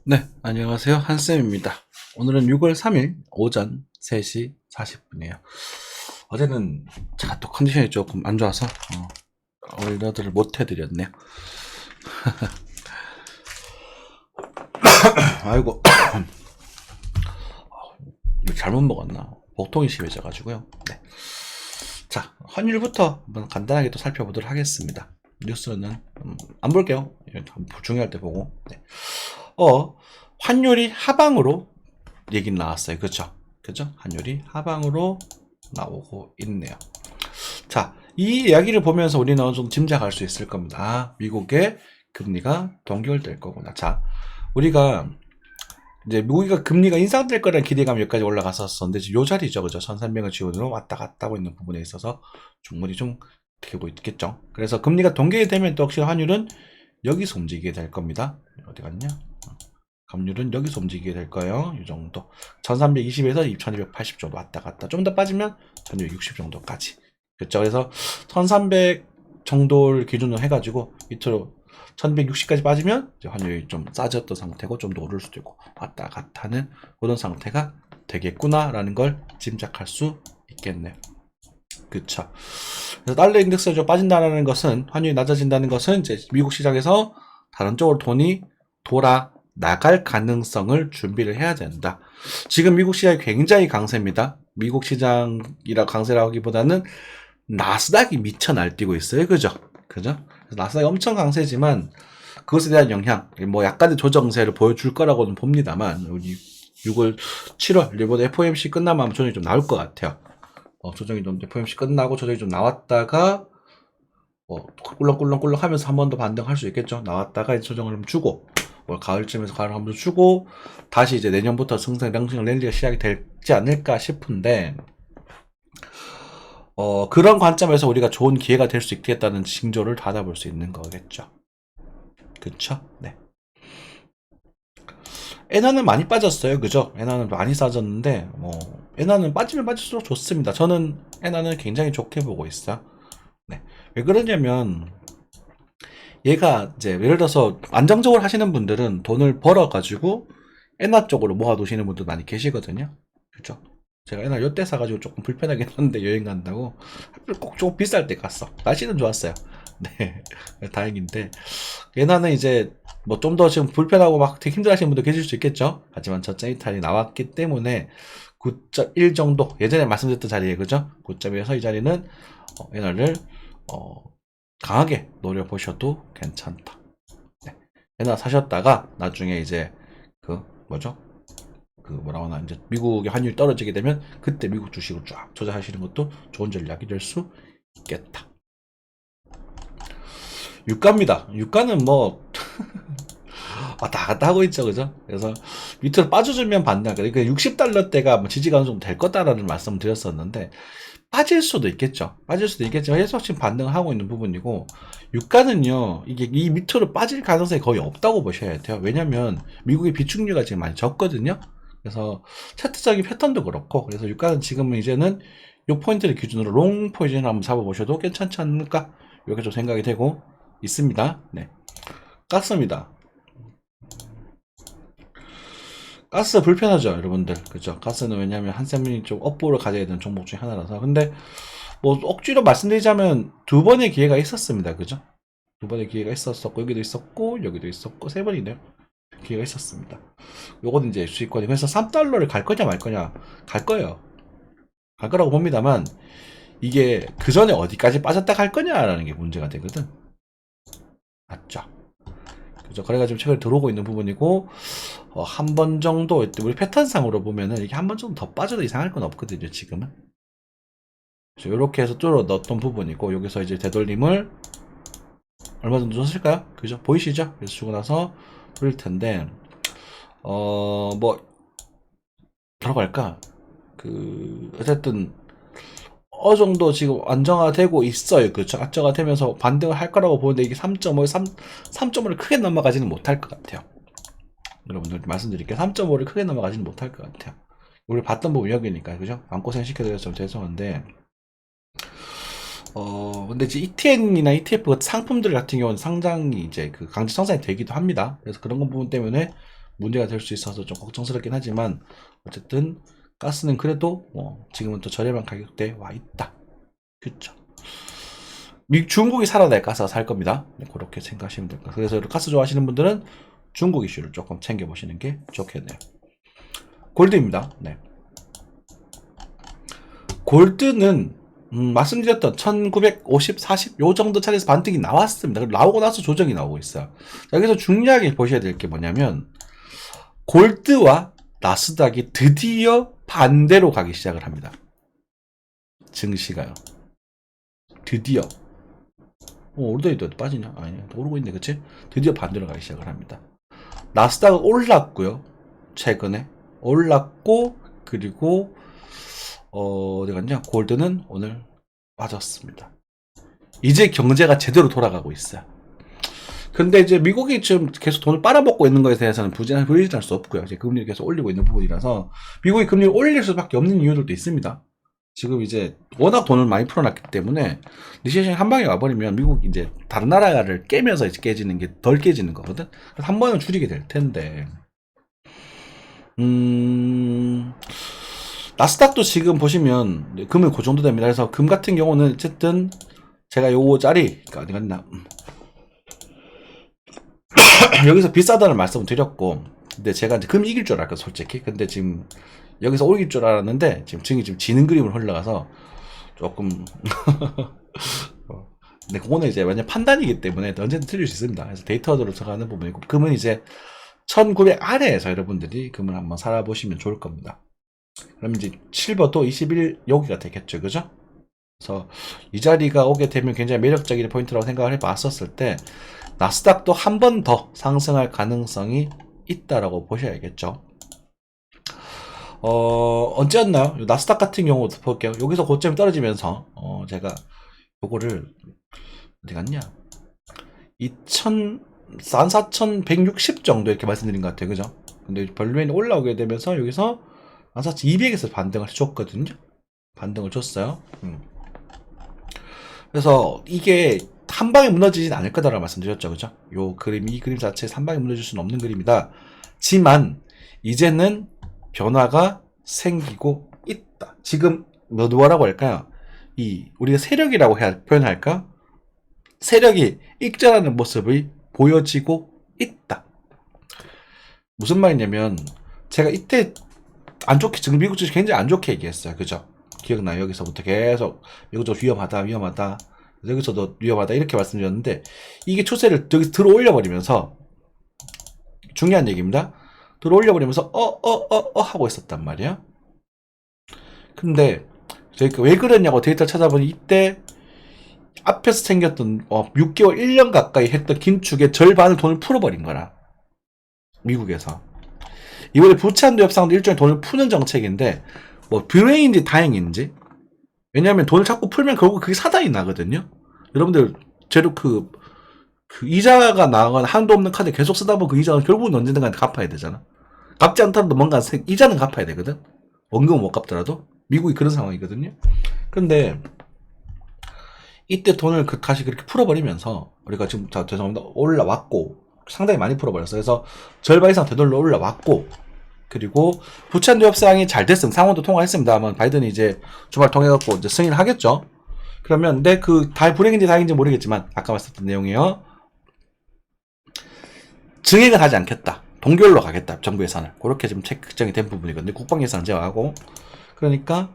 네, 안녕하세요. 한쌤입니다. 오늘은 6월 3일 오전 3시 40분이에요. 어제는 제가 또 컨디션이 조금 안 좋아서 얼러들을 못 해드렸네요. 아이고, 이거 잘못 먹었나? 복통이 심해져가지고요. 네. 자, 환율부터 한번 간단하게 또 살펴보도록 하겠습니다. 뉴스는 안 볼게요. 중요할 때 보고. 네. 환율이 하방으로 얘기 나왔어요. 그쵸? 그죠? 환율이 하방으로 나오고 있네요. 자, 이 이야기를 보면서 우리는 어느 정도 짐작할 수 있을 겁니다. 아, 미국의 금리가 동결될 거구나. 자, 우리가 이제 미국이가 금리가 인상될 거라는 기대감이 여기까지 올라갔었었는데 지금 요 자리죠. 그죠? 1300을 지원으로 왔다 갔다 하고 있는 부분에 있어서 충분히 좀 되고 있겠죠. 그래서 금리가 동결이 되면 또 확실히 환율은 여기서 움직이게 될 겁니다. 어디 갔냐? 감률은 여기서 움직이게 될 거예요. 이 정도. 1320에서 2280 정도 왔다 갔다. 좀 더 빠지면 1260 정도까지. 그렇죠. 그래서 1300 정도를 기준으로 해가지고 밑으로 1260까지 빠지면 이제 환율이 좀 싸졌던 상태고 좀 더 오를 수도 있고 왔다 갔다 하는 그런 상태가 되겠구나라는 걸 짐작할 수 있겠네요. 그쵸. 그래서 달러 인덱스가 좀 빠진다는 것은 환율이 낮아진다는 것은 이제 미국 시장에서 다른 쪽으로 돈이 돌아 나갈 가능성을 준비를 해야 된다. 지금 미국 시장이 굉장히 강세입니다. 미국 시장이라 강세라고 하기보다는 나스닥이 미쳐 날뛰고 있어요. 그죠? 그죠? 나스닥이 엄청 강세지만 그것에 대한 영향, 뭐 약간의 조정세를 보여줄 거라고는 봅니다만 6월, 7월 일본 FOMC 끝나면 아마 조정이 좀 나올 것 같아요. 조정이 좀 FOMC 끝나고 조정이 좀 나왔다가 꿀렁꿀렁꿀렁 하면서 한 번 더 반등할 수 있겠죠. 나왔다가 이제 조정을 좀 주고 가을쯤에서 가을 한번 주고 다시 이제 내년부터 승승장구형 랠리가 시작이 되지 않을까 싶은데 그런 관점에서 우리가 좋은 기회가 될 수 있겠다는 징조를 받아볼 수 있는 거겠죠. 그쵸? 네. 엔화는 많이 빠졌어요. 그죠? 엔화는 많이 싸졌는데 엔화는 빠지면 빠질수록 좋습니다. 저는 엔화는 굉장히 좋게 보고 있어요. 네. 왜 그러냐면 얘가 이제 예를 들어서 안정적으로 하시는 분들은 돈을 벌어가지고 엔화 쪽으로 모아두시는 분들 많이 계시거든요. 그죠? 제가 엔화 요때 사가지고 조금 불편하긴 한데 여행 간다고 꼭 좀 비쌀 때 갔어. 날씨는 좋았어요. 네, 다행인데 엔화는 이제 뭐 좀 더 지금 불편하고 막 되게 힘들어하시는 분도 계실 수 있겠죠. 하지만 저점 이탈이 나왔기 때문에 9.1 정도 예전에 말씀드렸던 자리에 그죠? 9.1에서 이 자리는 엔화를 강하게 노려보셔도 괜찮다. 네. 엔화 사셨다가 나중에 이제 그 뭐죠? 그 뭐라고 하나 이제 미국의 환율이 떨어지게 되면 그때 미국 주식을 쫙 투자하시는 것도 좋은 전략이 될 수 있겠다. 유가입니다. 유가는 뭐 왔다 갔다 하고 있죠, 그죠? 그래서 밑으로 빠져주면 반등. 그러니까 60달러대가 뭐 지지가 어느 정도 될 거다라는 말씀을 드렸었는데 빠질 수도 있겠죠. 빠질 수도 있겠지만 계속 지금 반등을 하고 있는 부분이고 유가는요 이게 이 밑으로 빠질 가능성이 거의 없다고 보셔야 돼요. 왜냐면 미국의 비축률가 지금 많이 적거든요. 그래서 차트적인 패턴도 그렇고 그래서 유가는 지금은 이제는 이 포인트를 기준으로 롱 포지션을 한번 잡아보셔도 괜찮지 않을까 이렇게 좀 생각이 되고 있습니다. 네, 가스입니다. 가스 불편하죠, 여러분들. 그죠? 가스는 왜냐면 한샘이 좀 업보를 가져야 되는 종목 중에 하나라서. 근데 뭐 억지로 말씀드리자면 두 번의 기회가 있었습니다. 그죠? 두 번의 기회가 있었었고 여기도 있었고 여기도 있었고 세 번이네요. 기회가 있었습니다. 요거는 이제 수익권이 그래서 3달러를 갈 거냐 말 거냐 갈 거예요. 갈 거라고 봅니다만 이게 그 전에 어디까지 빠졌다 갈 거냐라는 게 문제가 되거든. 맞죠? 그죠? 그래가지고 최근에 들어오고 있는 부분이고 한 번 정도 우리 패턴상으로 보면은 이게 한 번 정도 더 빠져도 이상할 건 없거든요. 지금은. 이렇게 해서 뚫어 넣었던 부분이고 여기서 이제 되돌림을 얼마 정도 줬을까요? 그죠? 보이시죠? 그래서 주고 나서 뚫릴 텐데 뭐 들어갈까? 어쨌든 어느 정도 지금 안정화되고 있어요. 그렇죠? 안정화되면서 반등을 할 거라고 보는데 이게 3.5, 3.5를 크게 넘어가지는 못할 것 같아요. 여러분들 말씀드릴게요. 3.5를 크게 넘어가지는 못할 것 같아요. 우리 봤던 부분 여기니까, 그죠? 마음고생 시켜드려서 좀 죄송한데, 근데 이제 ETN이나 ETF 같은 상품들 같은 경우는 상장이 이제 그 강제 청산이 되기도 합니다. 그래서 그런 부분 때문에 문제가 될 수 있어서 좀 걱정스럽긴 하지만 어쨌든 가스는 그래도 지금은 또 저렴한 가격대에 와 있다. 그렇죠. 중국이 살아날 가스가 살 겁니다. 네, 그렇게 생각하시면 될 거예요. 그래서 가스 좋아하시는 분들은 중국 이슈를 조금 챙겨보시는 게 좋겠네요. 골드입니다. 네. 골드는 말씀드렸던 1950, 40 요 정도 차례에서 반등이 나왔습니다. 나오고 나서 조정이 나오고 있어요. 자, 여기서 중요하게 보셔야 될 게 뭐냐면 골드와 나스닥이 드디어 반대로 가기 시작을 합니다. 증시가요. 드디어. 오르더니도 빠지냐? 아니야. 오르고 있네, 그치? 드디어 반대로 가기 시작을 합니다. 나스닥은 올랐고요. 최근에. 올랐고, 그리고, 어디 갔냐? 골드는 오늘 빠졌습니다. 이제 경제가 제대로 돌아가고 있어요. 근데 이제 미국이 지금 계속 돈을 빨아먹고 있는 것에 대해서는 부인할 수 없고요. 이제 금리를 계속 올리고 있는 부분이라서 미국이 금리를 올릴 수밖에 없는 이유들도 있습니다. 지금 이제 워낙 돈을 많이 풀어놨기 때문에 리세션이 한 방에 와버리면 미국이 이제 다른 나라를 깨면서 이제 깨지는 게 덜 깨지는 거거든. 그래서 한 번은 줄이게 될 텐데. 나스닥도 지금 보시면 금은 그 정도 됩니다. 그래서 금 같은 경우는 어쨌든 제가 요 자리가 어디 갔나 여기서 비싸다는 말씀을 드렸고, 근데 제가 이제 금 이길 줄 알았거든, 솔직히. 근데 지금 여기서 오길 줄 알았는데 지금 증이 지금 지는 그림을 흘러가서 조금 근데 그거는 이제 완전 판단이기 때문에 언제든 틀릴 수 있습니다. 그래서 데이터로 들어가는 부분이고, 금은 이제 1900 아래에서 여러분들이 금을 한번 살아보시면 좋을 겁니다. 그럼 이제 실버도 21 여기가 되겠죠, 그죠? 그래서 이 자리가 오게 되면 굉장히 매력적인 포인트라고 생각을 해봤었을 때 나스닥도 한 번 더 상승할 가능성이 있다라고 보셔야겠죠. 언제였나요? 나스닥 같은 경우도 볼게요. 여기서 고점이 떨어지면서 제가 요거를 어디 갔냐? 14,160 정도 이렇게 말씀드린 것 같아요. 그죠? 근데 별로인 올라오게 되면서 여기서 14,200에서 반등을 해줬거든요. 반등을 줬어요. 그래서 이게 한 방에 무너지진 않을 거다라고 말씀드렸죠. 그죠? 이 그림 자체에서 한 방에 무너질 수는 없는 그림이다. 지만 이제는 변화가 생기고 있다. 지금 뭐라고 할까요? 우리가 세력이라고 표현할까? 세력이 익절하는 모습이 보여지고 있다. 무슨 말이냐면 제가 이때 안 좋게, 지금 미국 주식 굉장히 안 좋게 얘기했어요. 그죠? 기억나요? 여기서부터 계속 미국 주식 위험하다 여기서도 위험하다 이렇게 말씀드렸는데 이게 추세를 들어 올려버리면서 중요한 얘기입니다. 들어 올려버리면서 하고 있었단 말이야. 근데 저희가 왜 그랬냐고 데이터를 찾아보니 이때 앞에서 생겼던 6개월 1년 가까이 했던 긴축의 절반을 돈을 풀어버린 거라. 미국에서 이번에 부채한도 협상도 일종의 돈을 푸는 정책인데 뭐 불행인지 다행인지, 왜냐하면 돈을 자꾸 풀면 결국 그게 사단이 나거든요. 여러분들 제로 그 이자가 나거나 한도 없는 카드 계속 쓰다 보면 그 이자는 결국은 언젠가 갚아야 되잖아. 갚지 않더라도 뭔가 이자는 갚아야 되거든. 원금은 못 갚더라도. 미국이 그런 상황이거든요. 근데 이때 돈을 다시 그렇게 풀어버리면서 우리가 지금 죄송합니다 올라왔고 상당히 많이 풀어버렸어요. 그래서 절반 이상 되돌려 올라왔고, 그리고 부채한도 협상이 잘 됐으면 상원도 통과했습니다만 바이든이 이제 주말 통해갖고 이제 승인을 하겠죠. 그러면 근데 다 불행인지 다행인지 모르겠지만 아까 말씀드린 내용이요. 증액은 하지 않겠다. 동결로 가겠다. 정부 예산을. 그렇게 지금 책정이 된 부분이거든요. 국방 예산은 제외하고. 그러니까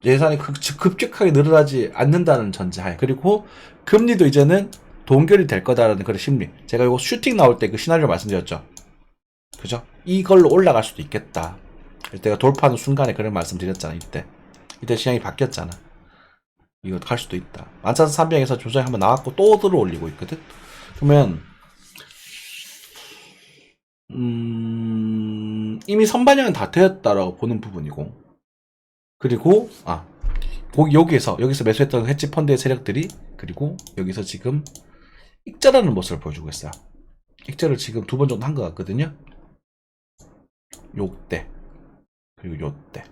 예산이 급격하게 늘어나지 않는다는 전제하에, 그리고 금리도 이제는 동결이 될 거다라는 그런 심리. 제가 이거 슈팅 나올 때 그 시나리오 말씀드렸죠. 그죠? 이걸로 올라갈 수도 있겠다. 내가 돌파하는 순간에 그런 말씀 드렸잖아. 이때 시장이 바뀌었잖아. 이거 갈 수도 있다. 14,300에서 조정이 한번 나왔고 또 들어 올리고 있거든. 그러면 이미 선반영은 다 되었다라고 보는 부분이고, 그리고 여기서 매수했던 헤지 펀드의 세력들이, 그리고 여기서 지금 익절하는 모습을 보여주고 있어요. 익절을 지금 2번 정도 한 것 같거든요. 요때 그리고 요때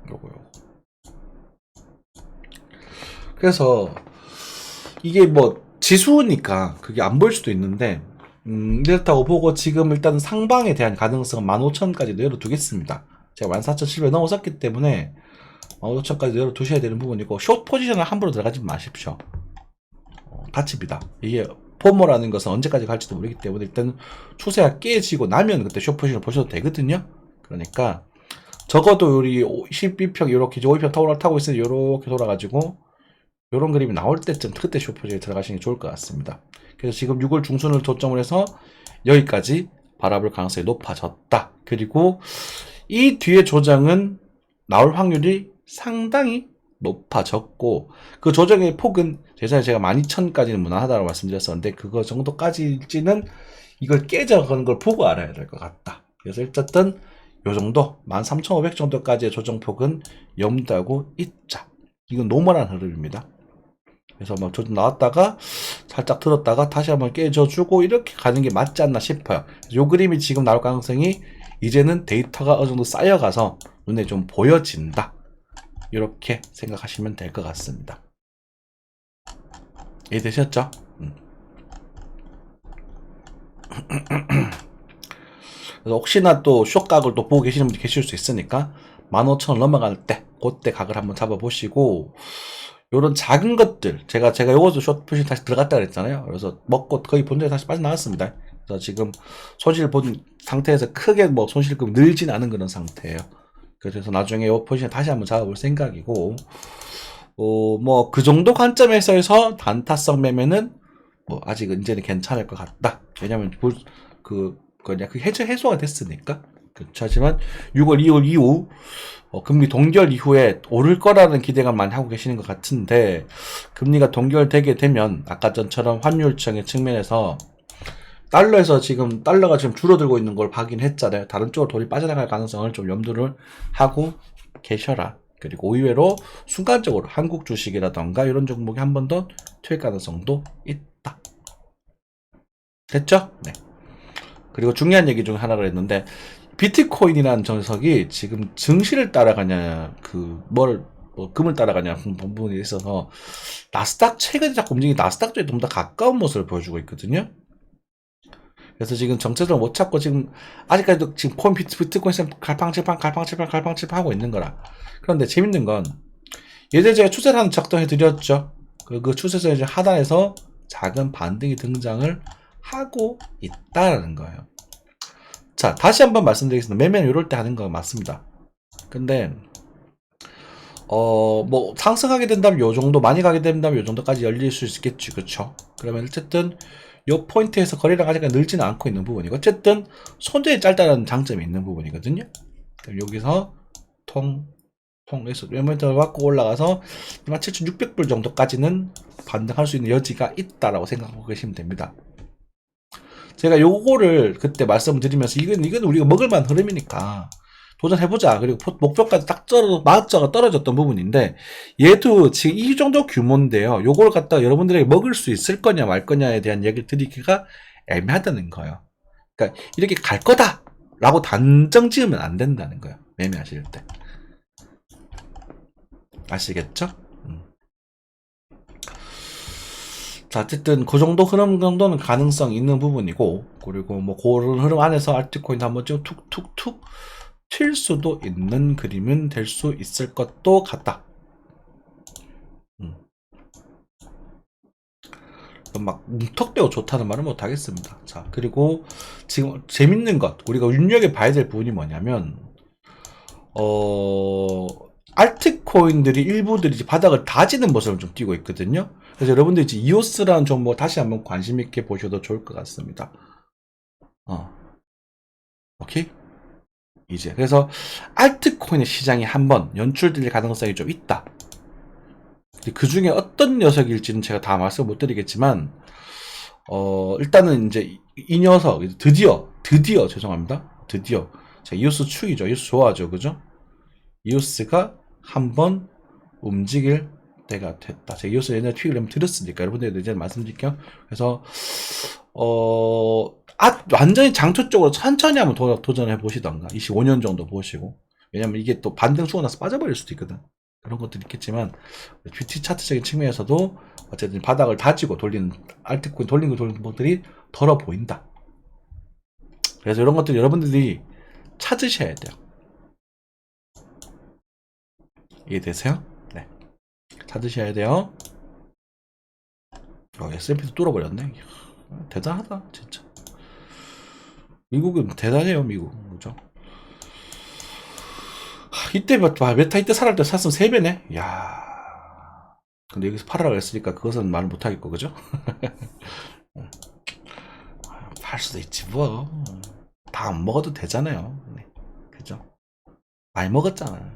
요거 그래서 이게 뭐 지수니까 그게 안 보일 수도 있는데, 이렇다고 보고 지금 일단 상방에 대한 가능성은 15,000까지 열어두겠습니다. 제가 14,700 넘어섰기 때문에 15,000까지 열어두셔야 되는 부분이고, 숏 포지션을 함부로 들어가지 마십시오. 다칩니다. 이게 포모라는 것은 언제까지 갈지도 모르기 때문에 일단 추세가 깨지고 나면 그때 숏 포지션을 보셔도 되거든요. 그러니까 적어도 우리 12평 이렇게 5평 타워를 타고 있으니 이렇게 돌아가지고 이런 그림이 나올 때쯤 그때 숏 포지션에 들어가시는 게 좋을 것 같습니다. 그래서 지금 6월 중순을 초점을 해서 여기까지 바라볼 가능성이 높아졌다. 그리고 이 뒤에 조정은 나올 확률이 상당히 높아졌고, 그 조정의 폭은 제가 12,000까지는 무난하다고 말씀드렸었는데 그거 정도까지일지는 이걸 깨져가는 걸 보고 알아야 될 것 같다. 그래서 일단 요 정도 13,500 정도까지의 조정폭은 염두하고 있자. 이건 노멀한 흐름입니다. 그래서 막 조정 나왔다가 살짝 들었다가 다시 한번 깨져주고 이렇게 가는 게 맞지 않나 싶어요. 요 그림이 지금 나올 가능성이 이제는 데이터가 어느 정도 쌓여가서 눈에 좀 보여진다. 이렇게 생각하시면 될 것 같습니다. 이해되셨죠? 그래서 혹시나 또 숏각을 또 보고 계시는 분들 계실 수 있으니까 15,000원 넘어갈 때 그때 각을 한번 잡아보시고, 요런 작은 것들 제가 요것도 숏 표시 다시 들어갔다 그랬잖아요. 그래서 먹고 거의 본전에 다시 빠져나왔습니다. 그래서 지금 손실 본 상태에서 크게 뭐 손실금이 늘진 않은 그런 상태예요. 그래서 나중에 요 포지션 다시 한번 잡아볼 생각이고, 뭐 그 정도 관점에서 해서 단타성 매매는 뭐 아직 이제는 괜찮을 것 같다. 왜냐면 그 해소가 됐으니까. 그렇죠. 하지만 6월, 2월 이후 금리 동결 이후에 오를 거라는 기대감 많이 하고 계시는 것 같은데, 금리가 동결되게 되면 아까 전처럼 환율청의 측면에서 달러에서 지금 달러가 지금 줄어들고 있는 걸 확인했잖아요. 다른 쪽으로 돈이 빠져나갈 가능성을 좀 염두를 하고 계셔라. 그리고 의외로 순간적으로 한국 주식이라던가 이런 종목이 한 번 더 투입 가능성도 있다. 됐죠? 네. 그리고 중요한 얘기 중 하나를 했는데, 비트코인이라는 녀석이 지금 증시를 따라가냐, 금을 따라가냐 부분에 있어서 나스닥 최근에 자꾸 움직이는 나스닥 쪽에 좀 더 가까운 모습을 보여주고 있거든요. 그래서 지금 정체성을 못 찾고 지금 아직까지도 지금 비트코인 갈팡질팡 하고 있는 거라. 그런데 재밌는 건 예전에 제가 추세를 하는 작동해 드렸죠. 그 추세선의 이제 하단에서 작은 반등이 등장을 하고 있다라는 거예요. 자, 다시 한번 말씀드리겠습니다. 매매는 이럴 때 하는 거 맞습니다. 근데 뭐 상승하게 된다면 요 정도, 많이 가게 된다면 요 정도까지 열릴 수 있겠지, 그렇죠? 그러면 어쨌든 요 포인트에서 거래량 아직까지 늘지는 않고 있는 부분이고, 어쨌든 손절이 짧다는 장점이 있는 부분이거든요. 그럼 여기서 통해서 모멘텀을 받고 올라가서 27,600불 정도까지는 반등할 수 있는 여지가 있다라고 생각하고 계시면 됩니다. 제가 요거를 그때 말씀드리면서 이건 우리가 먹을만한 흐름이니까 도전해보자. 그리고 목표까지 딱 맞자가 떨어졌던 부분인데, 얘도 지금 이 정도 규모인데요. 요걸 갖다가 여러분들에게 먹을 수 있을 거냐 말 거냐에 대한 얘기를 드리기가 애매하다는 거예요. 그러니까 이렇게 갈 거다 라고 단정 지으면 안 된다는 거예요. 매매하실 때. 아시겠죠? 자, 어쨌든 그 정도 흐름 정도는 가능성 있는 부분이고, 그리고 뭐 그런 흐름 안에서 알트코인 한번 좀 툭툭툭 튈 수도 있는 그림은 될 수 있을 것도 같다. 막 뭉턱대고 좋다는 말은 못 하겠습니다. 자, 그리고 지금 재밌는 것, 우리가 눈여겨봐야 될 부분이 뭐냐면, 알트코인들이 일부들이 이제 바닥을 다지는 모습을 좀 띄고 있거든요. 그래서 여러분들이 이제 이오스라는 종목 다시 한번 관심 있게 보셔도 좋을 것 같습니다. 오케이? 이제 그래서 알트코인의 시장이 한번 연출될 가능성이 좀 있다. 그 중에 어떤 녀석일지는 제가 다 말씀 못 드리겠지만, 일단은 이제 이 녀석 드디어 죄송합니다. 드디어 제가 이오스 축이죠. 이오스 좋아하죠, 그죠? 이오스가 한번 움직일 때가 됐다. 제가 이오스 옛날에 tweet을 한번 드렸으니까 여러분들도 이제 말씀드릴게요. 그래서 완전히 장초 쪽으로 천천히 한번 도전해 보시던가 25년 정도 보시고, 왜냐면 이게 또 반등 추고 나서 빠져버릴 수도 있거든. 그런 것들이 있겠지만 뷰티 차트적인 측면에서도 어쨌든 바닥을 다지고 돌리는 알트코인 돌리는 것들이 덜어 보인다. 그래서 이런 것들 여러분들이 찾으셔야 돼요. 이해되세요? 네. 찾으셔야 돼요. S&P도 뚫어버렸네. 이야, 대단하다 진짜. 미국은 대단해요. 미국. 그죠? 이때 메타 이때 살할 때 샀으면 3배네. 야. 근데 여기서 팔으라고 했으니까 그것은 말 못하겠고 그죠? 팔 수도 있지 뭐. 다 안 먹어도 되잖아요. 네. 그죠? 많이 먹었잖아.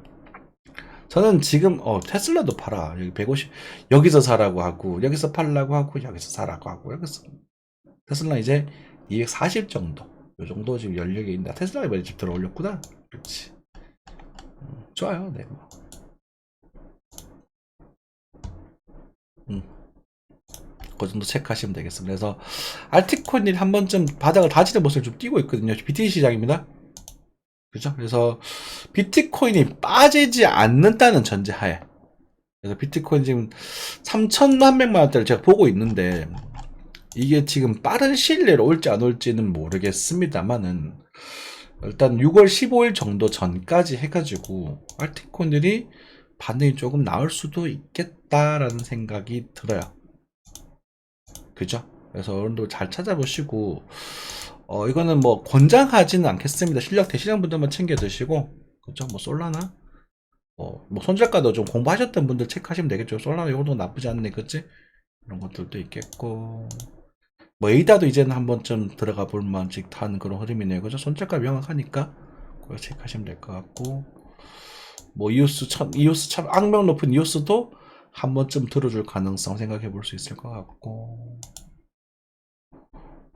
저는 지금 테슬라도 팔아. 여기 150 여기서 사라고 하고 여기서 팔라고 하고 여기서 사라고 하고 여기서 테슬라 이제 240 정도. 요 정도 지금 연령이 있다. 테슬라가 이번에 집 들어올렸구나. 그렇지. 좋아요. 네. 그 정도 체크하시면 되겠습니다. 그래서 알티코인이 한 번쯤 바닥을 다지는 모습을 좀 띄고 있거든요. BTC 시장입니다. 그죠? 그래서 비트코인이 빠지지 않는다는 전제하에 그래서 비트코인 지금 3,100만 원대를 제가 보고 있는데 이게 지금 빠른 시일 내로 올지 안 올지는 모르겠습니다만은 일단 6월 15일 정도 전까지 해가지고 알티코인들이 반응이 조금 나올 수도 있겠다라는 생각이 들어요. 그죠? 그래서 여러분들 잘 찾아보시고 이거는 뭐 권장하지는 않겠습니다. 실력 되시는 분들만 챙겨 드시고 그죠? 뭐 솔라나 뭐 손절가도 좀 공부하셨던 분들 체크하시면 되겠죠. 솔라나 이것도 나쁘지 않네, 그치? 이런 것들도 있겠고 뭐 에이다도 이제는 한 번쯤 들어가 볼 만직한 그런 흐름이네요. 그죠? 손절가 명확하니까 그거 체크하시면 될 것 같고 뭐 이오스 참 악명 높은 이오스도 한 번쯤 들어줄 가능성 생각해 볼 수 있을 것 같고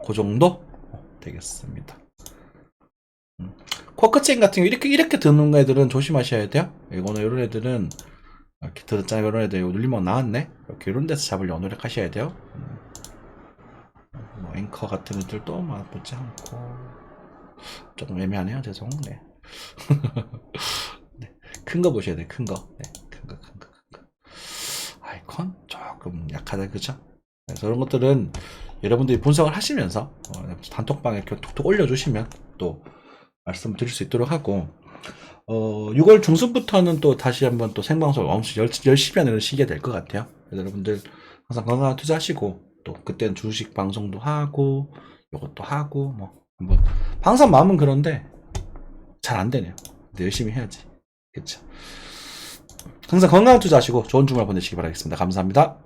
그 정도 되겠습니다. 쿼크체인 같은 거 이렇게 드는 애들은 조심하셔야 돼요. 이거는 이런 애들은 이렇게 들었잖아요. 이런 애들 눌리면 나왔네. 이렇게 이런 데서 잡으려고 노력하셔야 돼요. 뭐 앵커 같은 애들도 나쁘지 않고 조금 애매하네요. 죄송. 네. 네. 큰 거 보셔야 돼. 큰 거. 네. 큰 거. 아이콘 조금 약하다, 그죠? 그래서 이런 것들은 여러분들이 분석을 하시면서 단톡방에 이렇게 톡톡 올려주시면 또 말씀드릴 수 있도록 하고 6월 중순부터는 또 다시 한번 또 생방송 엄청 열심히 하는 시기가 될 것 같아요. 그래서 여러분들 항상 건강한 투자하시고 또 그때는 주식 방송도 하고 이것도 하고 뭐 한번 항상 마음은 그런데 잘 안 되네요. 근데 열심히 해야지. 그렇죠. 항상 건강한 투자하시고 좋은 주말 보내시기 바라겠습니다. 감사합니다.